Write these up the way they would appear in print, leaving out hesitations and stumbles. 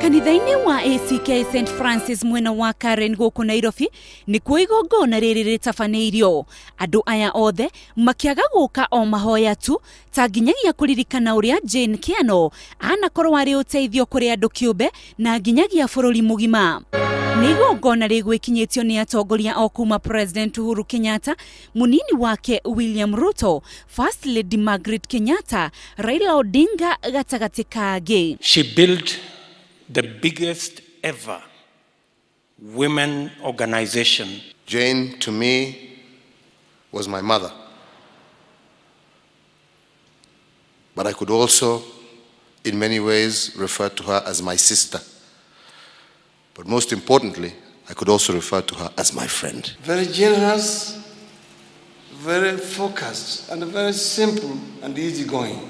Kanitha-inĩ wa ACK St Francis mwena wa Karen gũkũ Nairobi nĩ kuo igongona rĩrĩ rĩtabanĩirio. Andũ aya othe makĩaga gũka o mahoya tu, ta nginyagia kũririkana ũrĩa Jane Kiano anakorwo arĩ ũteithio kũrĩ andũ kĩũmbe na nginyagia bũrũri mũgima. Nĩ igongona rĩgwĩkinyĩtio nĩ atongoria o kuma President Uhuru Kenyatta, munini wake William Ruto, First Lady Margaret Kenyatta, Raila Odinga gatagatĩ kangĩ. She built the biggest ever women organization. Jane, to me, was my mother. But I could also, in many ways, refer to her as my sister. But most importantly, I could also refer to her as my friend. Very generous, very focused, and very simple and easygoing.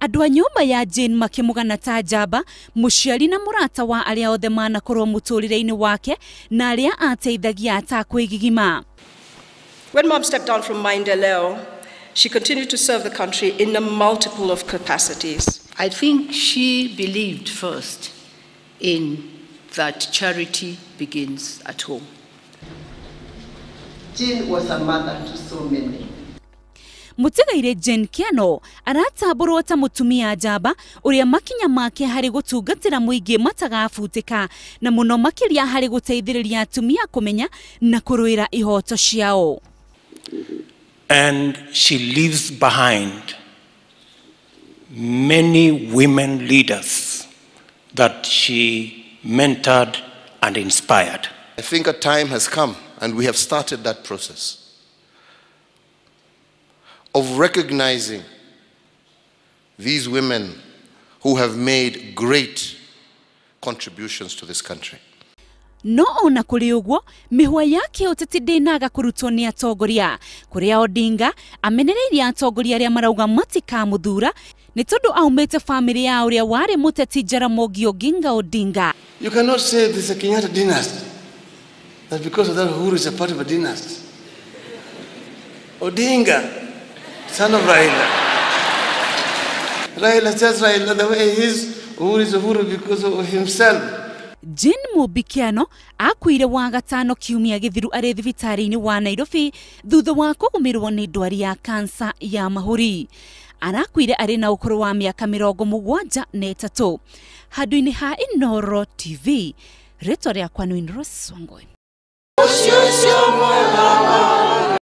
Andũ a nyũmba ya Jane makĩmũgana ta njamba, mũciari na mũrata wa arĩa othe manakorwo mũtũrĩre-inĩ wake na arĩa ateithagia atakwĩgigima. When Mom stepped down from Maendeleo, she continued to serve the country in a multiple of capacities. I think she believed first in that charity begins at home. Jane was a mother to so many. Mũtigaire Jane Kiano aratabũrwo ta mũtumia njamba ũrĩa makinya make harĩ gũtungatĩra mũingĩ matagabutĩka na mũno makĩria harĩ gũteithĩrĩria atumia kũmenya na kũrũĩra ihoto ciao. And she leaves behind many women leaders that she mentored and inspired. I think a time has come, and we have started that process, of recognizing these women who have made great contributions to this country. No ona kũrĩ ũguo mĩhwa yake ũteti ndĩnaga kũrutwo nĩ atongoria, kũrĩa Odinga amenereirie atongoria arĩa marauga matikamũthura nĩ tondũ aumĩte family ya ũrĩa warĩ mũteti Jaramogi Oginga Odinga. You cannot say this is a Kenyatta dynasty. That because of that Uhuru is a part of a dynasty. Odinga, son of Raila. Raila just Raila the way he is. Uhuru is Uhuru because of himself. Jane Kiano akuire wa gatano kiumia gĩthiru arĩ thibitarĩ-inĩ wa Nairobi thutha wa kũgũmĩrwo nĩ ndwari ya kansa ya mahũri. Arakuire arĩ na ũkũrũ wa mĩaka 73. Handũ-inĩ ha Inooro TV, rĩtwa rĩakwa nĩ Inooro.